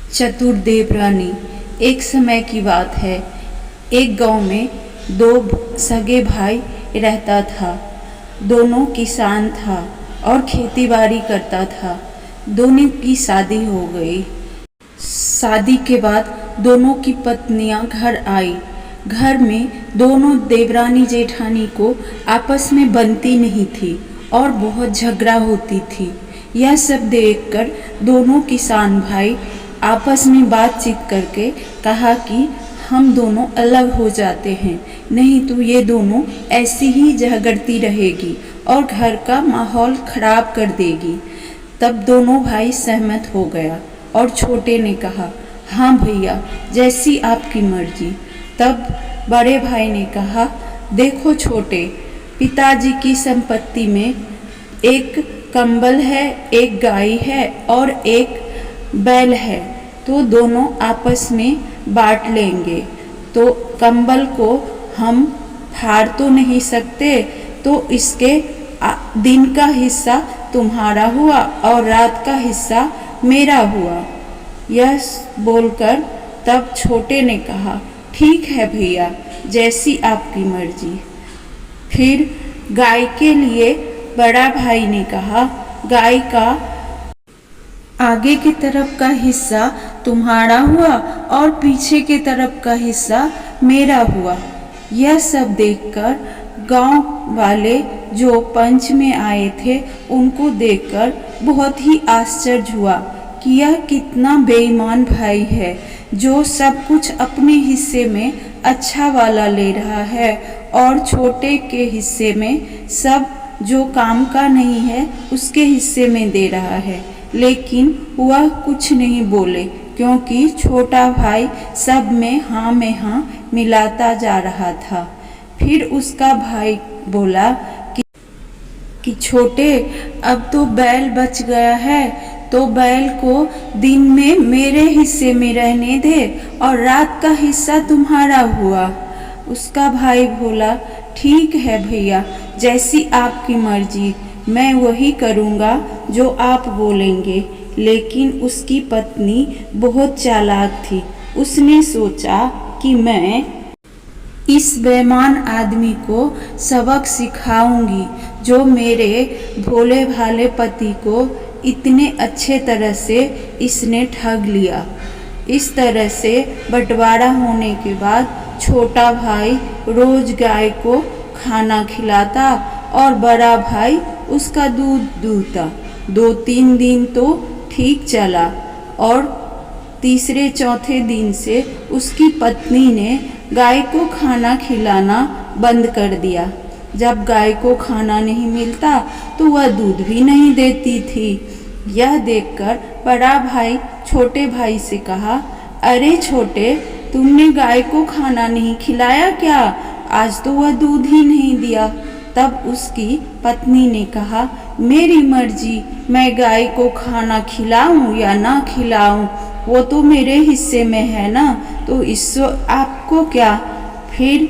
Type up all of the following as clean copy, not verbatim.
चतुर देवरानी। एक समय की बात है। एक गांव में दो सगे भाई रहता था। दोनों किसान था और खेती बाड़ी करता था। दोनों की शादी हो गई। शादी के बाद दोनों की पत्नियां घर आई। घर में दोनों देवरानी जेठानी को आपस में बनती नहीं थी और बहुत झगड़ा होती थी। यह सब देखकर दोनों किसान भाई आपस में बातचीत करके कहा कि हम दोनों अलग हो जाते हैं, नहीं तो ये दोनों ऐसी ही झगड़ती रहेगी और घर का माहौल खराब कर देगी। तब दोनों भाई सहमत हो गया और छोटे ने कहा, हाँ भैया, जैसी आपकी मर्जी। तब बड़े भाई ने कहा, देखो छोटे, पिताजी की संपत्ति में एक कंबल है, एक गाय है और एक बैल है, तो दोनों आपस में बांट लेंगे। तो कंबल को हम फाड़ तो नहीं सकते, तो इसके दिन का हिस्सा तुम्हारा हुआ और रात का हिस्सा मेरा हुआ। यह बोलकर तब छोटे ने कहा, ठीक है भैया, जैसी आपकी मर्जी। फिर गाय के लिए बड़ा भाई ने कहा, गाय का आगे की तरफ का हिस्सा तुम्हारा हुआ और पीछे की तरफ का हिस्सा मेरा हुआ। यह सब देखकर गांव वाले जो पंच में आए थे उनको देखकर बहुत ही आश्चर्य हुआ कि यह कितना बेईमान भाई है, जो सब कुछ अपने हिस्से में अच्छा वाला ले रहा है और छोटे के हिस्से में सब जो काम का नहीं है उसके हिस्से में दे रहा है। लेकिन वह कुछ नहीं बोले, क्योंकि छोटा भाई सब में हाँ मिलाता जा रहा था। फिर उसका भाई बोला कि छोटे, अब तो बैल बच गया है, तो बैल को दिन में मेरे हिस्से में रहने दे और रात का हिस्सा तुम्हारा हुआ। उसका भाई बोला, ठीक है भैया, जैसी आपकी मर्जी, मैं वही करूँगा जो आप बोलेंगे। लेकिन उसकी पत्नी बहुत चालाक थी। उसने सोचा कि मैं इस बेईमान आदमी को सबक सिखाऊंगी, जो मेरे भोले भाले पति को इतने अच्छे तरह से इसने ठग लिया। इस तरह से बंटवारा होने के बाद छोटा भाई रोज गाय को खाना खिलाता और बड़ा भाई उसका दूध दूहता। 2-3 दिन तो ठीक चला और तीसरे चौथे दिन से उसकी पत्नी ने गाय को खाना खिलाना बंद कर दिया। जब गाय को खाना नहीं मिलता तो वह दूध भी नहीं देती थी। यह देखकर बड़ा भाई छोटे भाई से कहा, अरे छोटे, तुमने गाय को खाना नहीं खिलाया क्या? आज तो वह दूध ही नहीं दिया। तब उसकी पत्नी ने कहा, मेरी मर्जी, मैं गाय को खाना खिलाऊं या ना खिलाऊं, वो तो मेरे हिस्से में है ना, तो इससे आपको क्या। फिर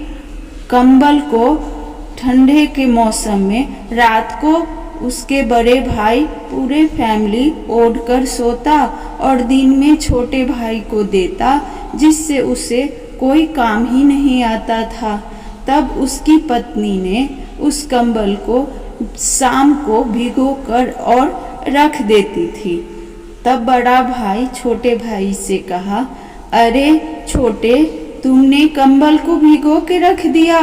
कंबल को ठंडे के मौसम में रात को उसके बड़े भाई पूरे फैमिली ओढ़ कर सोता और दिन में छोटे भाई को देता, जिससे उसे कोई काम ही नहीं आता था। तब उसकी पत्नी ने उस कंबल को शाम को भिगोकर और रख देती थी। तब बड़ा भाई छोटे भाई से कहा, अरे छोटे, तुमने कंबल को भिगो के रख दिया।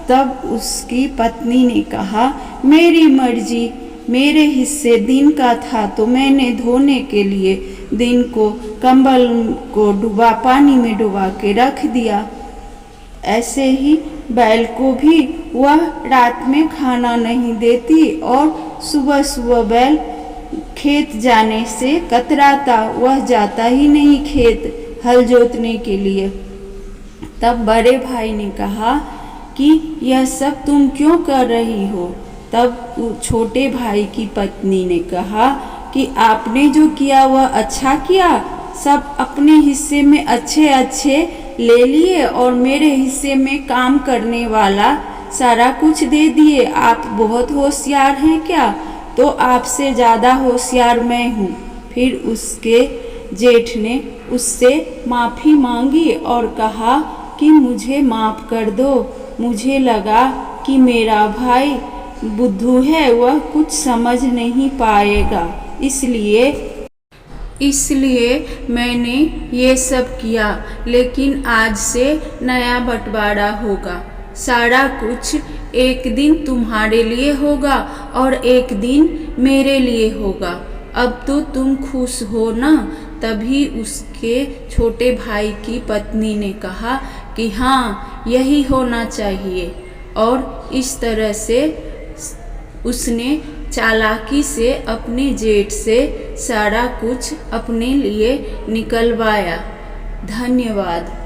तब उसकी पत्नी ने कहा, मेरी मर्जी, मेरे हिस्से दिन का था तो मैंने धोने के लिए दिन को कंबल को पानी में डुबा के रख दिया। ऐसे ही बैल को भी वह रात में खाना नहीं देती और सुबह सुबह बैल खेत जाने से कतराता, वह जाता ही नहीं खेत हल जोतने के लिए। तब बड़े भाई ने कहा कि यह सब तुम क्यों कर रही हो? तब छोटे भाई की पत्नी ने कहा कि आपने जो किया वह अच्छा किया, सब अपने हिस्से में अच्छे अच्छे ले लिए और मेरे हिस्से में काम करने वाला सारा कुछ दे दिए। आप बहुत होशियार हैं क्या? तो आपसे ज़्यादा होशियार मैं हूँ। फिर उसके जेठ ने उससे माफ़ी मांगी और कहा कि मुझे माफ़ कर दो। मुझे लगा कि मेरा भाई बुद्धू है, वह कुछ समझ नहीं पाएगा, इसलिए मैंने ये सब किया। लेकिन आज से नया बंटवारा होगा। सारा कुछ एक दिन तुम्हारे लिए होगा और एक दिन मेरे लिए होगा। अब तो तुम खुश हो ना? तभी उसके छोटे भाई की पत्नी ने कहा कि हाँ, यही होना चाहिए। और इस तरह से उसने चालाकी से अपने जेठ से सारा कुछ अपने लिए निकलवाया। धन्यवाद।